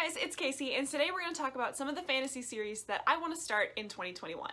Hey guys, it's Casey, and today we're going to talk about some of the fantasy series that I want to start in 2021.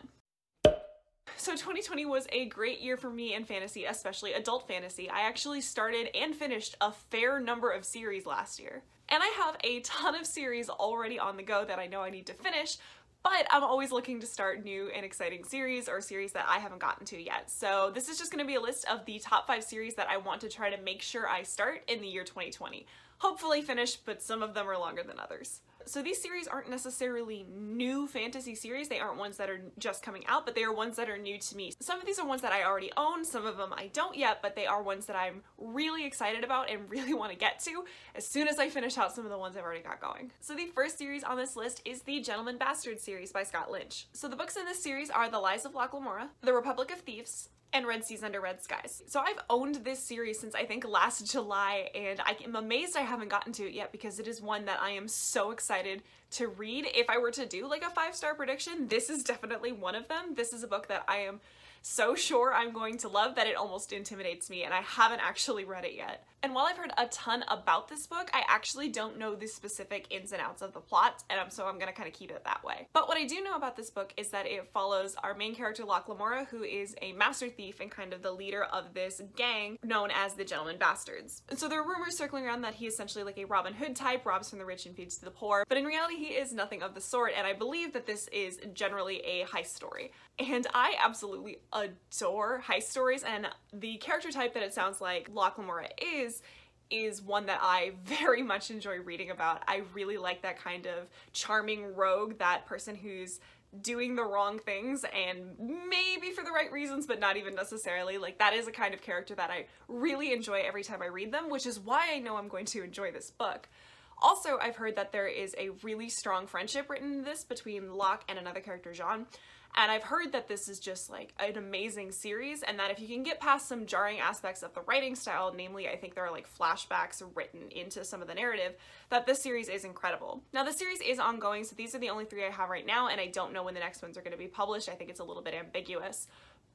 So 2020 was a great year for me in fantasy, especially adult fantasy. I actually started and finished a fair number of series last year. And I have a ton of series already on the go that I know I need to finish, but I'm always looking to start new and exciting series or series that I haven't gotten to yet. So this is just going to be a list of the top 5 series that I want to try to make sure I start in the year 2020. Hopefully finish, but some of them are longer than others. So these series aren't necessarily new fantasy series. They aren't ones that are just coming out, but they are ones that are new to me. Some of these are ones that I already own, some of them I don't yet, but they are ones that I'm really excited about and really want to get to as soon as I finish out some of the ones I've already got going. So the first series on this list is the Gentleman Bastard series by Scott Lynch. So the books in this series are The Lies of Locke Lamora, The Republic of Thieves, and Red Seas Under Red Skies. So I've owned this series since I think last July, and I am amazed I haven't gotten to it yet because it is one that I am so excited to read. If I were to do like a 5-star prediction, this is definitely one of them. This is a book that I am so sure I'm going to love that it almost intimidates me, and I haven't actually read it yet. And while I've heard a ton about this book, I actually don't know the specific ins and outs of the plot, and so I'm gonna kind of keep it that way. But what I do know about this book is that it follows our main character Locke Lamora, who is a master thief and kind of the leader of this gang known as the Gentleman Bastards. And so there are rumors circling around that he essentially like a Robin Hood type, robs from the rich and feeds to the poor, but in reality he is nothing of the sort, and I believe that this is generally a heist story. And I absolutely adore heist stories, and the character type that it sounds like Locke Lamora is one that I very much enjoy reading about. I really like that kind of charming rogue, that person who's doing the wrong things and maybe for the right reasons, but not even necessarily. Like, that is a kind of character that I really enjoy every time I read them, which is why I know I'm going to enjoy this book. Also, I've heard that there is a really strong friendship written in this between Locke and another character, Jean. And I've heard that this is just like an amazing series, and that if you can get past some jarring aspects of the writing style, namely I think there are like flashbacks written into some of the narrative, that this series is incredible. Now the series is ongoing, so these are the only 3 I have right now, and I don't know when the next ones are going to be published. I think it's a little bit ambiguous.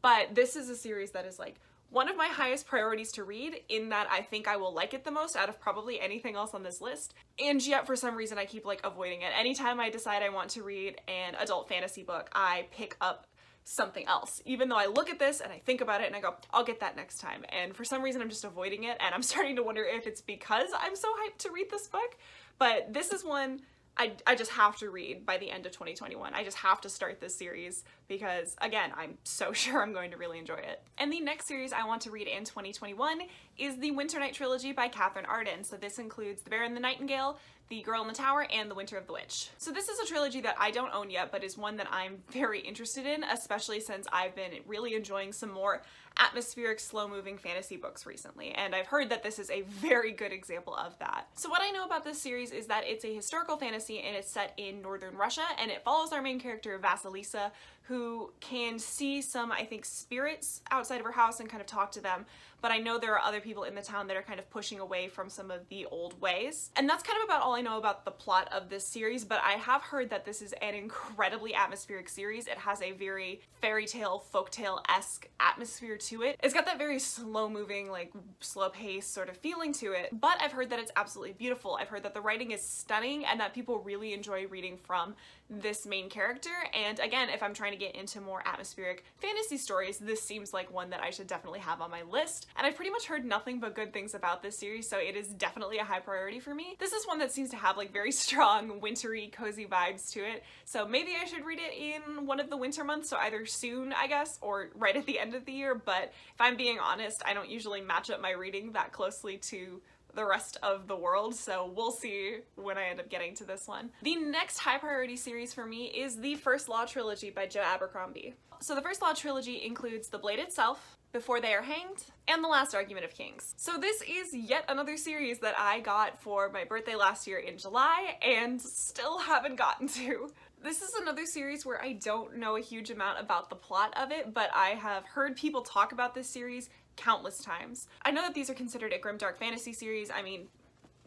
But this is a series that is like one of my highest priorities to read, in that I think I will like it the most out of probably anything else on this list. And yet for some reason I keep like avoiding it. Anytime I decide I want to read an adult fantasy book, I pick up something else. Even though I look at this and I think about it and I go, I'll get that next time. And for some reason I'm just avoiding it, and I'm starting to wonder if it's because I'm so hyped to read this book. But this is one I just have to read by the end of 2021. I just have to start this series because, again, I'm so sure I'm going to really enjoy it. And the next series I want to read in 2021 is the Winternight Trilogy by Katherine Arden. So this includes The Bear and the Nightingale, The Girl in the Tower, and The Winter of the Witch. So this is a trilogy that I don't own yet, but is one that I'm very interested in, especially since I've been really enjoying some more atmospheric, slow-moving fantasy books recently, and I've heard that this is a very good example of that. So what I know about this series is that it's a historical fantasy, and it's set in northern Russia, and it follows our main character Vasilisa, who can see some, I think, spirits outside of her house and kind of talk to them, but I know there are other people in the town that are kind of pushing away from some of the old ways. And that's kind of about all I know about the plot of this series, but I have heard that this is an incredibly atmospheric series. It has a very fairy tale, folktale-esque atmosphere to it. It's got that very slow-moving, like slow-paced sort of feeling to it, but I've heard that it's absolutely beautiful. I've heard that the writing is stunning and that people really enjoy reading from this main character. And again, if I'm trying to get into more atmospheric fantasy stories, this seems like one that I should definitely have on my list. And I've pretty much heard nothing but good things about this series, so it is definitely a high priority for me. This is one that seems to have like very strong wintry, cozy vibes to it, so maybe I should read it in one of the winter months, so either soon, I guess, or right at the end of the year. But if I'm being honest, I don't usually match up my reading that closely to the rest of the world, so we'll see when I end up getting to this one. The next high priority series for me is the First Law Trilogy by Joe Abercrombie. So the First Law Trilogy includes The Blade Itself, Before They Are Hanged, and The Last Argument of Kings. So this is yet another series that I got for my birthday last year in July and still haven't gotten to. This is another series where I don't know a huge amount about the plot of it, but I have heard people talk about this series countless times. I know that these are considered a grimdark fantasy series. I mean,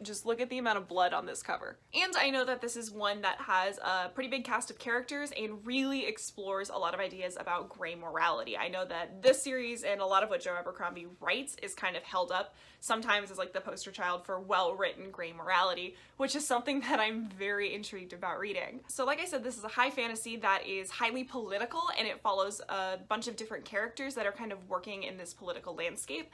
just look at the amount of blood on this cover. And I know that this is one that has a pretty big cast of characters and really explores a lot of ideas about gray morality. I know that this series and a lot of what Joe Abercrombie writes is kind of held up sometimes as like the poster child for well-written gray morality, which is something that I'm very intrigued about reading. So like I said, this is a high fantasy that is highly political, and it follows a bunch of different characters that are kind of working in this political landscape.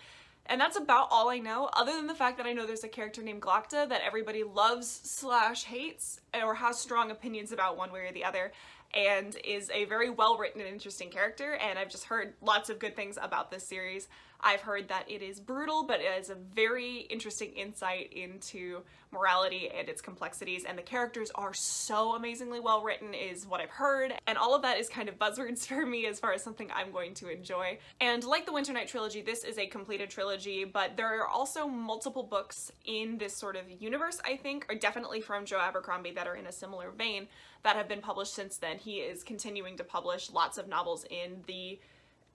And that's about all I know, other than the fact that I know there's a character named Glocta that everybody loves / hates or has strong opinions about one way or the other, and is a very well-written and interesting character, and I've just heard lots of good things about this series. I've heard that it is brutal, but it is a very interesting insight into morality and its complexities, and the characters are so amazingly well written is what I've heard, and all of that is kind of buzzwords for me as far as something I'm going to enjoy. And like the Winter Night trilogy, this is a completed trilogy, but there are also multiple books in this sort of universe, I think, or definitely from Joe Abercrombie, that are in a similar vein that have been published since then. He is continuing to publish lots of novels in the,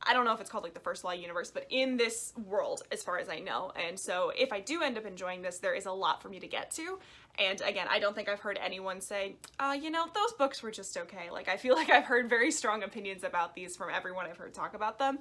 I don't know if it's called like the First Law universe, but in this world as far as I know. And so if I do end up enjoying this, there is a lot for me to get to. And again, I don't think I've heard anyone say, you know, those books were just okay. Like, I feel like I've heard very strong opinions about these from everyone I've heard talk about them.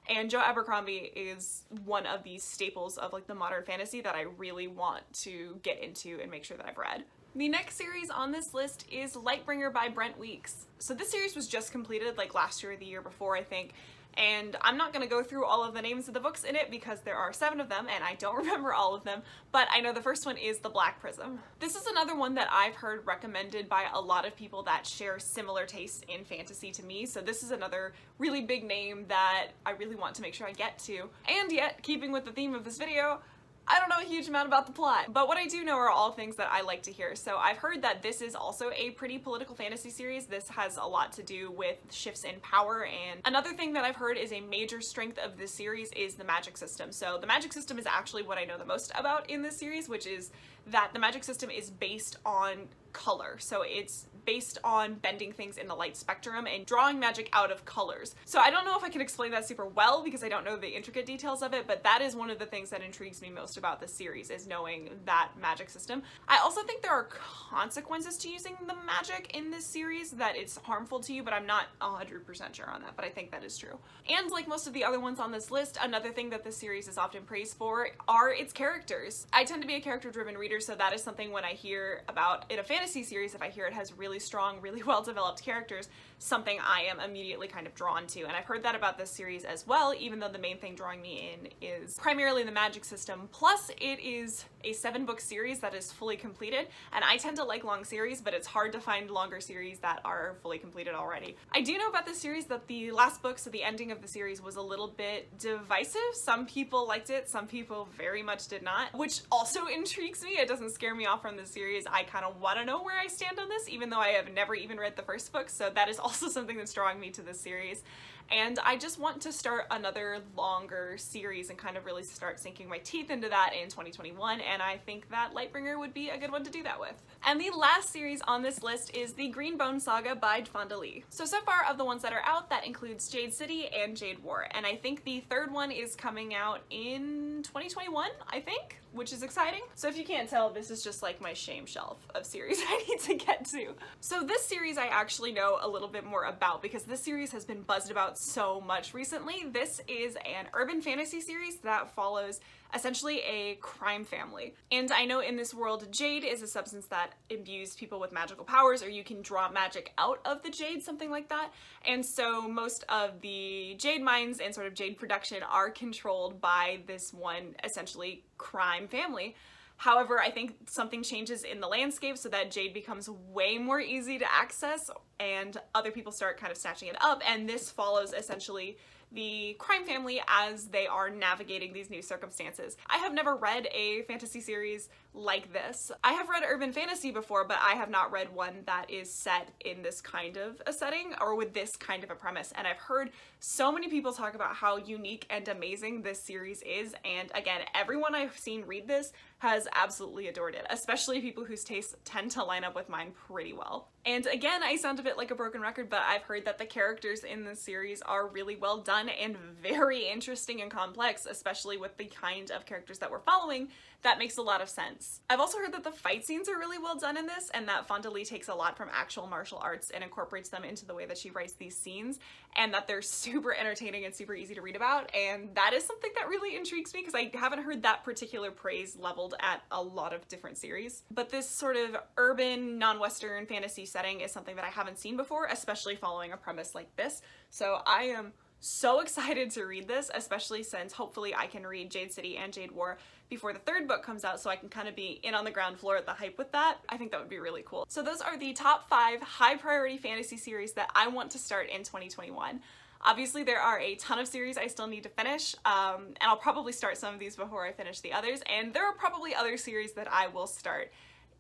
And Joe Abercrombie is one of these staples of like the modern fantasy that I really want to get into and make sure that I've read. The next series on this list is Lightbringer by Brent Weeks. So this series was just completed like last year or the year before, I think. And I'm not going to go through all of the names of the books in it because there are 7 of them and I don't remember all of them, but I know the first one is The Black Prism. This is another one that I've heard recommended by a lot of people that share similar tastes in fantasy to me, so this is another really big name that I really want to make sure I get to. And yet, keeping with the theme of this video, I don't know a huge amount about the plot, but what I do know are all things that I like to hear. So I've heard that this is also a pretty political fantasy series. This has a lot to do with shifts in power, and another thing that I've heard is a major strength of this series is the magic system. So the magic system is actually what I know the most about in this series, which is that the magic system is based on color. So it's based on bending things in the light spectrum and drawing magic out of colors. So I don't know if I can explain that super well because I don't know the intricate details of it, but that is one of the things that intrigues me most about this series, is knowing that magic system. I also think there are consequences to using the magic in this series, that it's harmful to you, but I'm not 100% sure on that, but I think that is true. And like most of the other ones on this list, another thing that this series is often praised for are its characters. I tend to be a character-driven reader, so that is something when I hear about in a fantasy series, if I hear it has really strong, really well-developed characters, something I am immediately kind of drawn to. And I've heard that about this series as well, even though the main thing drawing me in is primarily the magic system. Plus, it is a 7-book series that is fully completed, and I tend to like long series, but it's hard to find longer series that are fully completed already. I do know about this series that the last book, so the ending of the series, was a little bit divisive. Some people liked it, some people very much did not, which also intrigues me. It doesn't scare me off from the series. I kind of want to know where I stand on this, even though I have never even read the first book, so that is also something that's drawing me to this series. And I just want to start another longer series and kind of really start sinking my teeth into that in 2021, and I think that Lightbringer would be a good one to do that with. And the last series on this list is the Greenbone Saga by Fonda Lee. So far of the ones that are out, that includes Jade City and Jade War, and I think the third one is coming out in 2021, I think, which is exciting. So if you can't tell, this is just like my shame shelf of series I need to get to. So this series I actually know a little bit more about because this series has been buzzed about so much recently. This is an urban fantasy series that follows essentially a crime family. And I know in this world, jade is a substance that imbues people with magical powers, or you can draw magic out of the jade, something like that. And so most of the jade mines and sort of jade production are controlled by this one essentially crime family. However, I think something changes in the landscape so that jade becomes way more easy to access and other people start kind of snatching it up, and this follows essentially the crime family as they are navigating these new circumstances. I have never read a fantasy series like this. I have read urban fantasy before, but I have not read one that is set in this kind of a setting or with this kind of a premise, and I've heard so many people talk about how unique and amazing this series is, and again, everyone I've seen read this has absolutely adored it, especially people whose tastes tend to line up with mine pretty well. And again, I sound a bit like a broken record, but I've heard that the characters in this series are really well done and very interesting and complex, especially with the kind of characters that we're following. That makes a lot of sense. I've also heard that the fight scenes are really well done in this, and that Fonda Lee takes a lot from actual martial arts and incorporates them into the way that she writes these scenes, and that they're super entertaining and super easy to read about, and that is something that really intrigues me because I haven't heard that particular praise leveled at a lot of different series. But this sort of urban, non-Western fantasy setting is something that I haven't seen before, especially following a premise like this. So I am so excited to read this, especially since hopefully I can read Jade City and Jade War before the third book comes out, so I can kind of be in on the ground floor at the hype with that. I think that would be really cool. So those are the top 5 high priority fantasy series that I want to start in 2021. Obviously there are a ton of series I still need to finish, and I'll probably start some of these before I finish the others, and there are probably other series that I will start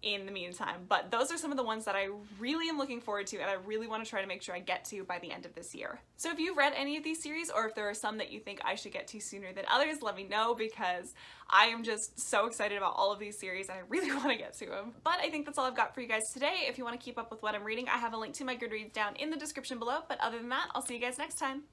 in the meantime, but those are some of the ones that I really am looking forward to and I really want to try to make sure I get to by the end of this year. So if you've read any of these series, or if there are some that you think I should get to sooner than others, let me know, because I am just so excited about all of these series and I really want to get to them. But I think that's all I've got for you guys today. If you want to keep up with what I'm reading, I have a link to my Goodreads down in the description below, but other than that, I'll see you guys next time.